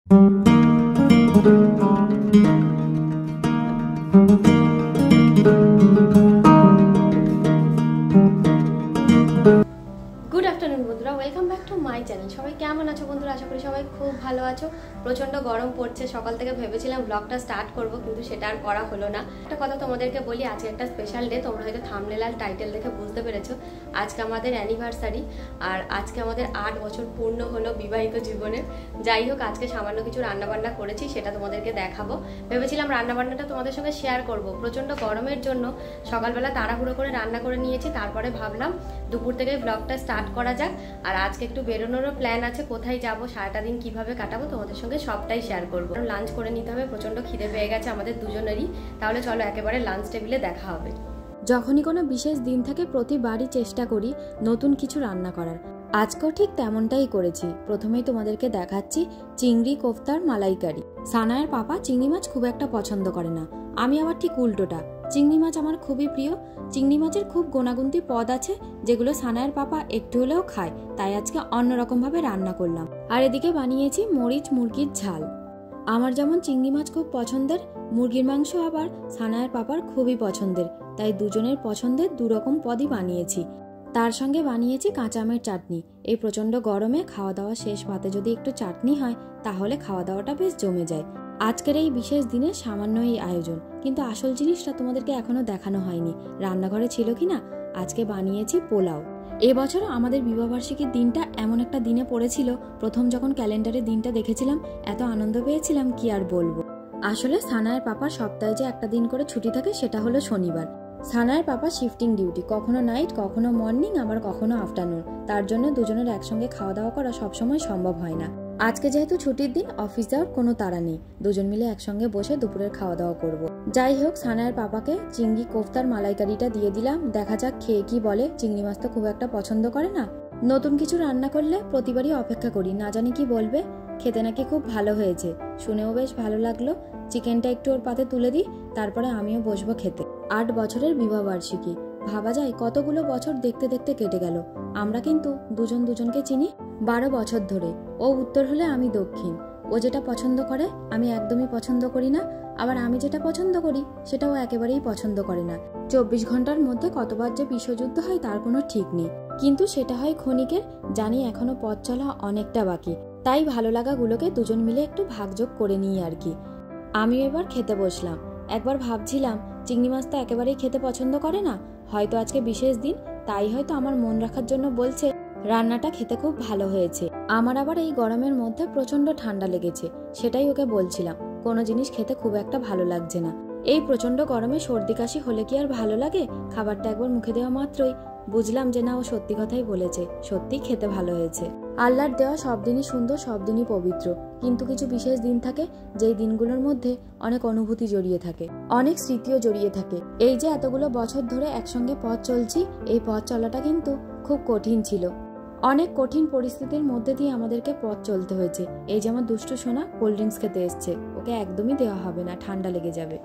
Good afternoon বন্ধুরা, welcome back to my channel. সবাই কেমন আছো বন্ধুরা? আশা করি সবাই খুব ভালো আছো। প্রচণ্ড গরম পড়ছে, সকাল থেকে ভেবেছিলাম ব্লগটা স্টার্ট করব, কিন্তু সেটা আর করা হলো না। একটা কথা তোমাদেরকে বলি, আজকে একটা স্পেশাল ডে। তোমরা হয়তো থাম্বনেল আর টাইটেল দেখে বুঝতে পেরেছো, আজকে আমাদের অ্যানিভার্সারি। আর আজকে আমাদের 8 বছর পূর্ণ হলো বিবাহিত জীবনের। যাই হোক, আজকে সামান্য কিছু রান্নাবান্না করেছি, সেটা তোমাদেরকে দেখাবো। ভেবেছিলাম রান্নাবান্নাটা তোমাদের সঙ্গে শেয়ার করব। প্রচণ্ড গরমের জন্য সকালবেলা তাড়াহুড়ো করে রান্না করে নিয়েছি, তারপরে ভাবলাম দুপুর থেকে ব্লগটা স্টার্ট করা যাক। আর আজকে একটু বেরোনোরও প্ল্যান আছে, কোথায় যাব, সারাটা দিন কিভাবে কাটাবো তোমাদের সঙ্গে সবটাই শেয়ার করবো। লাঞ্চ করে নিতে হবে, প্রচন্ড খিদে পেয়ে গেছে আমাদের দুজনেরই। তাহলে চলো একেবারে লাঞ্চ টেবিলে দেখা হবে। যখনই কোনো বিশেষ দিন থাকে প্রতিবারই চেষ্টা করি নতুন কিছু রান্না করার। আজকেও ঠিক তেমনটাই করেছি। প্রথমেই তোমাদেরকে দেখাচ্ছি চিংড়ি কোফতার মালাইকারি। সানায়ের পাপা চিংড়ি মাছ খুব একটা পছন্দ করে না, আমি আবার ঠিক উল্টোটা। চিংড়ি মাছ আমার খুবই প্রিয়। চিংড়ি মাছের খুব গোনাগুন্তি পদ আছে যেগুলো সানায়ের পাপা একটু হলেও খায়, তাই আজকে অন্যরকমভাবে রান্না করলাম। আর এদিকে বানিয়েছি মরিচ মুরগির ঝাল। আমার যেমন চিংড়ি মাছ খুব পছন্দের, মুরগির মাংস আবার সানায়ের পাপার খুবই পছন্দের, তাই দুজনের পছন্দের দুরকম পদই বানিয়েছি। তার সঙ্গে বানিয়েছি কাঁচা আমের চাটনি। এই প্রচণ্ড গরমে খাওয়া দাওয়া শেষ পাতে যদি একটু চাটনি হয় তাহলে খাওয়া দাওয়াটা বেশ জমে যায়। আজকের এই বিশেষ দিনে সামান্য এই আয়োজন, কিন্তু আসল জিনিসটা তোমাদেরকে এখনো দেখানো হয়নি। রান্নাঘরে ছিল কিনা, আজকে বানিয়েছি পোলাও। এবছর আমাদের বিবাহবার্ষিকীর দিনটা এমন একটা দিনে পড়েছিল, প্রথম যখন ক্যালেন্ডারে দিনটা দেখেছিলাম এত আনন্দ পেয়েছিলাম কি আর বলবো। আসলে সানায়ের পাপার সপ্তাহে যে একটা দিন করে ছুটি থাকে সেটা হলো শনিবার। সানায়ের পাপা শিফটিং ডিউটি, কখনো নাইট, কখনো মর্নিং, আবার কখনো আফটারনুন। তার জন্য দুজনের একসঙ্গে খাওয়া দাওয়া করা সবসময় সম্ভব হয় না। আজকে যেহেতু ছুটির দিন, অফিস যাওয়ার কোনো তাড়া নেই, দুজন মিলে একসঙ্গে বসে দুপুরের খাওয়া দাওয়া করব। যাই হোক, সানায়ের পাপাকে চিংড়ি কোফতার মালাইকারিটা দিয়ে দিলাম, দেখা যাক খেয়ে কি বলে। চিংড়ি মাছ তো খুব একটা পছন্দ করে না। নতুন কিছু রান্না করলে প্রতিবারই অপেক্ষা করি, না জানি কি বলবে। খেতে নাকি খুব ভালো হয়েছে, শুনেও বেশ ভালো লাগলো। চিকেনটা একটু ওর পাতে তুলে দিই, তারপরে আমিও বসবো খেতে। 8 বছরের বিবাহবার্ষিকী, ভাবা যায় কতগুলো বছর দেখতে দেখতে কেটে গেল। আমরা কিন্তু দুজন দুজনকে চিনি 12 বছর ধরে। ও উত্তর হলে আমি দক্ষিণ। ও যেটা পছন্দ করে আমি একদমই পছন্দ করি না, আবার আমি যেটা পছন্দ করি সেটাও একেবারেই পছন্দ করে না। 24 ঘন্টার মধ্যে কতবার যে বিশ্বযুদ্ধ হয় তার কোনো ঠিক নেই, কিন্তু সেটা হয় ক্ষণিকের। জানি এখনো পথ চলা অনেকটা বাকি, তাই ভালো লাগাগুলোকে দুজন মিলে একটু ভাগযোগ করে নিই আর কি। আমিও এবার খেতে বসলাম। একবার ভাবছিলাম চিংড়ি মাছ তো একেবারেই খেতে পছন্দ করে না, হয়তো আজকে বিশেষ দিন, তাই হয়তো আমার মন রাখার জন্য বলছে। রান্নাটা খেতে খুব ভালো হয়েছে। আমার আবার এই গরমের মধ্যে প্রচন্ড ঠান্ডা লেগেছে, সেটাই ওকে বলছিলাম। কোনো জিনিস খেতে খুব একটা ভালো লাগছে না। এই প্রচন্ড গরমে সর্দি কাশি হলে কি আর ভালো লাগে? খাবারটা একবার মুখে দেওয়া মাত্রই বুঝলাম যে না, ও সত্যি কথাই বলেছে, সত্যি খেতে ভালো হয়েছে। আল্লাহর দেওয়া সব দিনই সুন্দর, সব দিনই পবিত্র, কিন্তু কিছু বিশেষ দিন থাকে যেই দিনগুলোর মধ্যে অনেক অনুভূতি জড়িয়ে থাকে, অনেক স্মৃতিও জড়িয়ে থাকে। এই যে এতগুলো বছর ধরে একসঙ্গে পথ চলছি, এই পথ চলাটা কিন্তু খুব কঠিন ছিল। অনেক কঠিন পরিস্থিতির মধ্যে দিয়ে আমাদেরকে পথ চলতে হয়েছে। এই যেমন দুষ্টু সোনা কোল্ড ড্রিঙ্কস খেতে এসছে, ওকে একদমই দেওয়া হবে না, ঠান্ডা লেগে যাবে।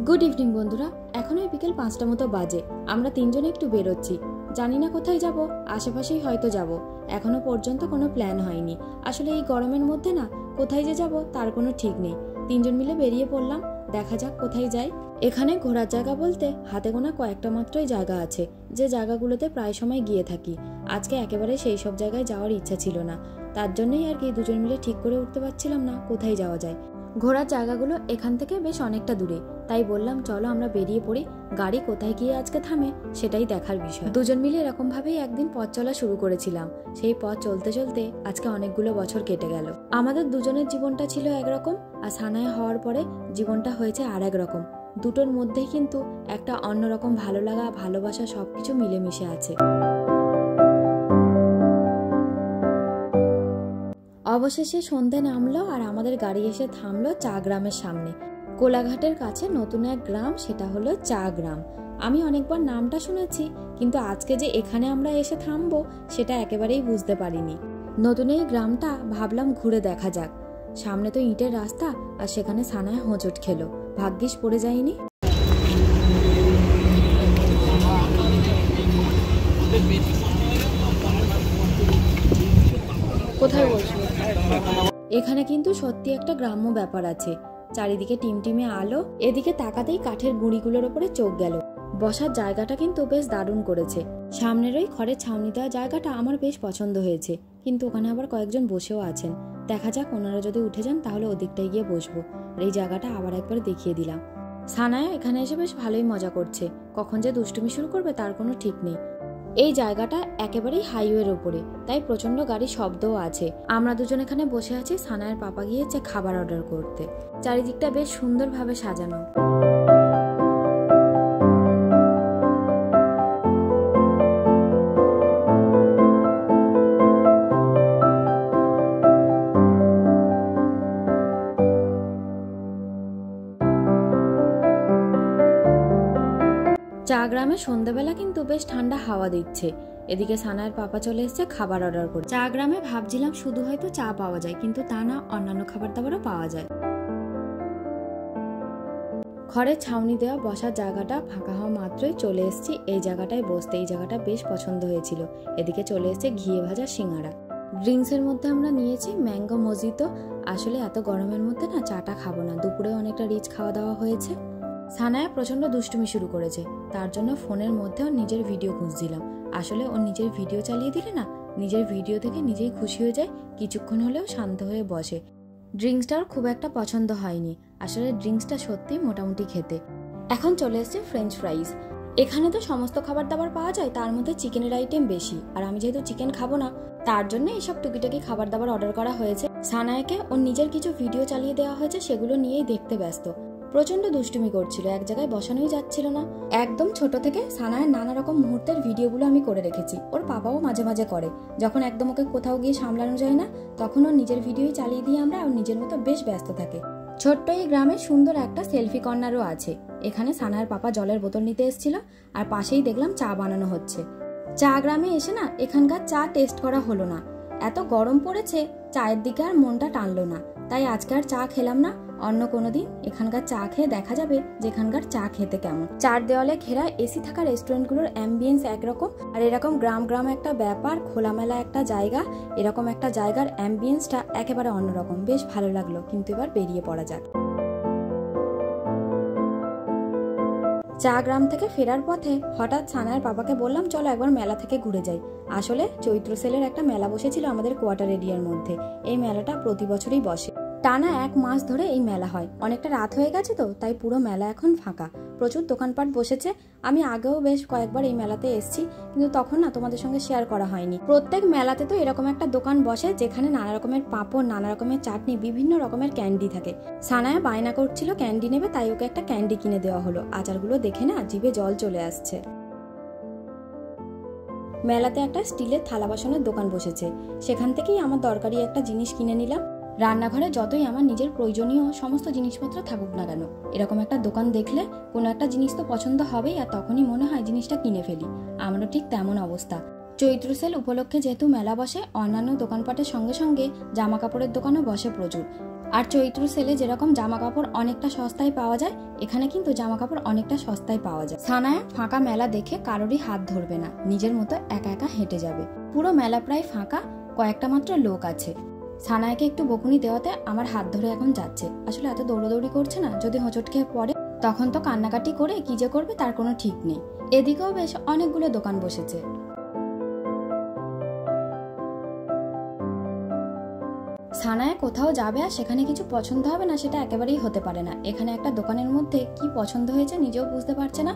গুড ইভিনিং বন্ধুরা, এখন ওই বিকেল 5টা মতো বাজে। আমরা তিনজনে একটু বেরোচ্ছি, জানি না কোথায় যাব, আশেপাশেই হয়তো যাব। এখনো পর্যন্ত কোনো প্ল্যান হয়নি। আসলে এই গরমের মধ্যে না কোথায় যে যাব তার কোনো ঠিক নেই। তিনজন মিলে বেরিয়ে পড়লাম, দেখা যাক কোথায় যাই। এখানে ঘোরার জায়গা বলতে হাতে গোনা কয়েকটা মাত্রই জায়গা আছে, যে জায়গাগুলোতে প্রায় সময় গিয়ে থাকি। আজকে একেবারে সেই সব জায়গায় যাওয়ার ইচ্ছা ছিল না, তার জন্যই আর কি দুজন মিলে ঠিক করে উঠতে পারছিলাম না কোথায় যাওয়া যায়। ঘোরার জায়গাগুলো এখান থেকে বেশ অনেকটা দূরে, তাই বললাম চলো আমরা বেরিয়ে পড়ি। গাড়ি কোথায় গিয়ে আজকে থামে সেটাই দেখার বিষয়। দুজন মিলে এরকম ভাবেই একদিন পথ চলা শুরু করেছিলাম। সেই পথ চলতে চলতে আজকে অনেকগুলো বছর কেটে গেল। আমাদের দুজনের জীবনটা ছিল একরকম, আর সানায় হওয়ার পরে জীবনটা হয়েছে আর এক রকম। দুটোর মধ্যেই কিন্তু একটা অন্যরকম ভালো লাগা, ভালোবাসা সবকিছু মিলেমিশে আছে। অবশেষে সন্ধে নামলো আর আমাদের গাড়ি এসে থামলো চা গ্রামের সামনে। কোলাঘাটের কাছে নতুন এক গ্রাম, সেটা হলো চা গ্রাম। আমি অনেকবার নামটা শুনেছি, কিন্তু আজকে যে এখানে আমরা এসে থামবো সেটা একেবারেই বুঝতে পারিনি। নতুন এই গ্রামটা ভাবলাম ঘুরে দেখা যাক। সামনে তো ইটের রাস্তা, আর সেখানে সানায় হোঁচট খেলো, ভাগ্যিস পড়ে যায়নি। কোথায় বসবো? এখানে কিন্তু সত্যি একটা গ্রাম্য ব্যাপার আছে। চারিদিকে টিমটিমে আলো, এদিকে তাকাতেই কাঠের গুঁড়িগুলোর ওপরে চোখ গেল। বসার জায়গাটা কিন্তু বেশ দারুণ করেছে। সামনের ওই খড়ের ছাউনি দেওয়া জায়গাটা আমার বেশ পছন্দ হয়েছে, কিন্তু ওখানে আবার কয়েকজন বসেও আছেন। দেখা যাক, ওনারা যদি উঠে যান তাহলে ওদিকটায় গিয়ে বসবো। আর এই জায়গাটা আবার একবার দেখিয়ে দিলাম। সানায়া এখানে এসে বেশ ভালোই মজা করছে। কখন যে দুষ্টুমি শুরু করবে তার কোনো ঠিক নেই। এই জায়গাটা একেবারেই হাইওয়ের ওপরে, তাই প্রচন্ড গাড়ির শব্দও আছে। আমরা দুজন এখানে বসে আছি, সানায়ার পাপা গিয়েছে খাবার অর্ডার করতে। চারিদিকটা বেশ সুন্দরভাবে সাজানো। চা গ্রামে সন্ধ্যাবেলা কিন্তু বেশ ঠান্ডা হাওয়া দিচ্ছে। এদিকে সানায়ের পাপা চলে এসেছে খাবার অর্ডার করে। চা গ্রামে ভাবছিলাম শুধু হয়তো চা পাওয়া যায়, কিন্তু তা না, অন্যান্য খাবার দাবারও পাওয়া যায়। খড়ের ছাউনি দেওয়া বসার জায়গাটা ফাঁকা হওয়া মাত্রই চলে এসেছি এই জায়গাটায় বসতে। এই জায়গাটা বেশ পছন্দ হয়েছিল। এদিকে চলে এসেছে ঘিয়ে ভাজা সিঙ্গারা। ড্রিঙ্কসের মধ্যে আমরা নিয়েছি ম্যাঙ্গো মজিতো। আসলে এত গরমের মধ্যে না চাটা খাবো না, দুপুরে অনেকটা রিচ খাওয়া দাওয়া হয়েছে। সানায়া প্রচন্ড দুষ্টুমি শুরু করেছে, তার জন্য ফোনের মধ্যে ওর নিজের ভিডিও খুঁজছিলাম। আসলে ওর নিজের ভিডিও চালিয়ে দিলে না, নিজের ভিডিও থেকে নিজেই খুশি হয়ে যায়, কিছুক্ষণ হলেও শান্ত হয়ে বসে। ড্রিঙ্কসটার খুব একটা পছন্দ হয়নি। আসলে ড্রিঙ্কসটা সত্যি মোটামুটি খেতে। এখন চলে এসছে ফ্রেঞ্চ ফ্রাইজ। এখানে তো সমস্ত খাবার দাবার পাওয়া যায়, তার মধ্যে চিকেনের আইটেম বেশি। আর আমি যেহেতু চিকেন খাবো না, তার জন্য এইসব টুকিটাকি খাবার দাবার অর্ডার করা হয়েছে। সানায়াকে ওর নিজের কিছু ভিডিও চালিয়ে দেওয়া হয়েছে, সেগুলো নিয়েই দেখতে ব্যস্ত। প্রচন্ড দুষ্টুমি করছিল, এক জায়গায় বসানোই যাচ্ছিল না। একদম ছোট থেকে সানায়ের নানা রকম মুহূর্তের ভিডিওগুলো আমি করে রেখেছি। ওর পাপাও মাঝে মাঝে করে, যখন একদম ওকে কোথাও গিয়ে সামলানো যায় না, তখন ওর নিজের ভিডিওই চালিয়ে দিয়ে আমরা ওর নিজের মতো বেশ ব্যস্ত থাকে। ছোট্ট এই গ্রামে সুন্দর একটা সেলফি কর্নারও আছে। এখানে সানায়ের পাপা জলের বোতল নিতে এসেছিল, আর পাশেই দেখলাম চা বানানো হচ্ছে। চা গ্রামে এসে না এখানকার চা টেস্ট করা হলো না। এত গরম পড়েছে, চায়ের দিকে আর মনটা টানলো না, তাই আজকে আর চা খেলাম না। অন্য কোনো দিন এখানকার চা খেয়ে দেখা যাবে যে এখানকার চা খেতে কেমন। চার দেওয়ালে ঘেরা এসি থাকা রেস্টুরেন্টগুলোর অ্যাম্বিয়েন্স একরকম, আর এরকম গ্রাম গ্রাম একটা ব্যাপার, খোলামেলা একটা জায়গা, এরকম একটা জায়গার অ্যাম্বিয়েন্সটা একেবারে অন্যরকম। বেশ ভালো লাগলো, কিন্তু এবার বেরিয়ে পড়া যাক। চা গ্রাম থেকে ফেরার পথে হঠাৎ সানায়ের পাপাকে বললাম, চলো একবার মেলা থেকে ঘুরে যাই। আসলে চৈত্র সেলের একটা মেলা বসেছিল আমাদের কোয়ার্টার এরিয়ার মধ্যে। এই মেলাটা প্রতি বছরই বসে। টানা 1 মাস ধরে এই মেলা হয়। অনেকটা রাত হয়ে গেছে তো, তাই পুরো মেলা এখন ফাঁকা। প্রচুর দোকানপাট বসেছে। আমি আগেও বেশ কয়েকবার এই মেলাতে এসেছি, কিন্তু তখন না তোমাদের সঙ্গে শেয়ার করা হয়নি। প্রত্যেক মেলাতে তো এরকম একটা দোকান বসে, যেখানে নানা রকমের পাঁপড়, নানা রকমের চাটনি, বিভিন্ন রকমের ক্যান্ডি থাকে। সানায়া বায়না করছিল ক্যান্ডি নেবে, তাই ওকে একটা ক্যান্ডি কিনে দেওয়া হলো। আচারগুলো দেখে না জিভে জল চলে আসছে। মেলাতে একটা স্টিলের থালা বাসনের দোকান বসেছে, সেখান থেকেই আমার দরকারি একটা জিনিস কিনে নিলাম। রান্নাঘরে যতই আমার নিজের প্রয়োজনীয় সমস্ত জিনিসপত্র থাকুক না কেন, এরকম একটা দোকান দেখলে কোনো একটা জিনিস তো পছন্দ হবেই, আর তখনই মনে হয় জিনিসটা কিনে ফেলি। আমারও ঠিক তেমন অবস্থা। চৈত্র সেল উপলক্ষে যেহেতু মেলা বসে, অন্যান্য দোকানপাটের সঙ্গে সঙ্গে জামা কাপড়ের দোকানও বসে প্রচুর। আর চৈত্র সেলে যেরকম জামা কাপড় অনেকটা সস্তায় পাওয়া যায়, এখানে কিন্তু জামা কাপড় অনেকটা সস্তায় পাওয়া যায়। সানায়া ফাঁকা মেলা দেখে কারোরই হাত ধরবে না, নিজের মতো একা একা হেঁটে যাবে। পুরো মেলা প্রায় ফাঁকা, কয়েকটা মাত্র লোক আছে। সানায়াকে একটু বকুনি দেওয়াতে আমার হাত ধরে এখন যাচ্ছে। আসলে এত দৌড়াদৌড়ি করছে না, যদি হোঁচট খেয়ে পড়ে তখন তো কান্নাকাটি করে কি যে করবে তার কোনো ঠিক নেই। এদিকেও বেশ অনেকগুলো দোকান বসেছে। সানায়া কোথাও যাবে আর সেখানে কিছু পছন্দ হবে না, সেটা একেবারেই হতে পারে না। এখানে একটা দোকানের মধ্যে কি পছন্দ হয়েছে নিজেও বুঝতে পারছে না।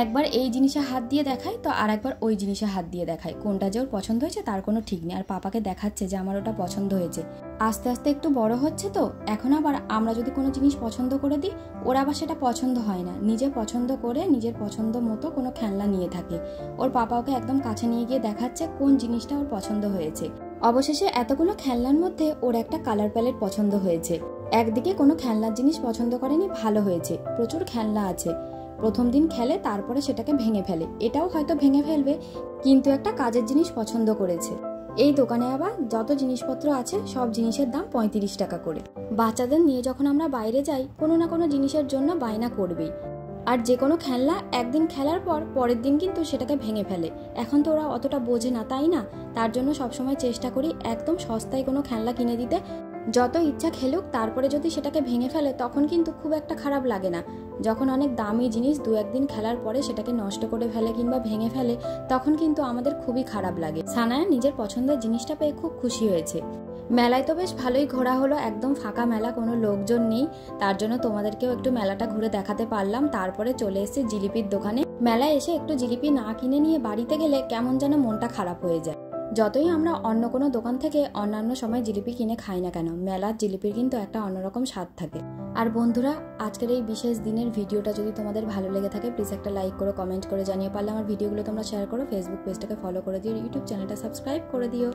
একবার এই জিনিসে হাত দিয়ে দেখায় তো আর একবার ওই জিনিসে হাত দিয়ে দেখায়, কোনটা যে ওর পছন্দ হয়েছে তার কোনো ঠিক নেই। আর পাপাকে দেখাচ্ছে যে আমার ওটা পছন্দ হয়েছে। আস্তে আস্তে একটু বড় হচ্ছে তো, এখন আবার আমরা যদি কোনো জিনিস পছন্দ করে দিই, ওর আবার সেটা পছন্দ হয় না। নিজে পছন্দ করে নিজের পছন্দ মতো কোনো খেলনা নিয়ে থাকে। ওর পাপা ওকে একদম কাছে নিয়ে গিয়ে দেখাচ্ছে কোন জিনিসটা ওর পছন্দ হয়েছে। অবশেষে এতগুলো খেলনার মধ্যে ওর একটা কালার প্যালেট পছন্দ হয়েছে। একদিকে কোনো খেলনার জিনিস পছন্দ করেনি, ভালো হয়েছে, প্রচুর খেলনা আছে। প্রথম দিন খেলে, তারপরে সেটাকে ভেঙে ফেলে। এটাও হয়তো ভেঙে ফেলবে, কিন্তু একটা কাজের জিনিস পছন্দ করেছে। এই দোকানে আবার যত জিনিসপত্র আছে সব জিনিসের দাম 35 টাকা করে। বাচ্চাদের নিয়ে যখন আমরা বাইরে যাই, কোনো না কোনো জিনিসের জন্য বায়না করবেই। আর যে কোনো খেলনা একদিন খেলার পর পরের দিন কিন্তু সেটাকে ভেঙে ফেলে। এখন তো ওরা অতটা বোঝে না, তাই না? তার জন্য সবসময় চেষ্টা করি একদম সস্তায় কোনো খেলনা কিনে দিতে। যত ইচ্ছা খেলুক, তারপরে যদি সেটাকে ভেঙে ফেলে তখন কিন্তু খুব একটা খারাপ লাগে না। যখন অনেক দামি জিনিস 2-1 দিন খেলার পরে সেটাকে নষ্ট করে ফেলে কিংবা ভেঙে ফেলে, তখন কিন্তু আমাদের খুবই খারাপ লাগে। সানায়া নিজের পছন্দের জিনিসটা পেয়ে খুব খুশি হয়েছে। মেলায় তো বেশ ভালোই ঘোরা হলো, একদম ফাঁকা মেলা, কোনো লোকজন নেই। তার জন্য তোমাদেরকেও একটু মেলাটা ঘুরে দেখাতে পারলাম। তারপরে চলে এসেছি জিলিপির দোকানে। মেলায় এসে একটু জিলিপি না কিনে নিয়ে বাড়িতে গেলে কেমন যেন মনটা খারাপ হয়ে যায়। যতই আমরা অন্য কোনো দোকান থেকে অন্যান্য সময় জিলিপি কিনে খাই না কেন, মেলার জিলিপির কিন্তু একটা অন্যরকম স্বাদ থাকে। আর বন্ধুরা, আজকের এই বিশেষ দিনের ভিডিওটা যদি তোমাদের ভালো লেগে থাকে, প্লিজ একটা লাইক করো, কমেন্ট করে জানিয়ে, পারলে আমার ভিডিওগুলো তোমরা শেয়ার করো, ফেসবুক পেজটাকে ফলো করে দিও, ইউটিউব চ্যানেলটা সাবস্ক্রাইব করে দিও।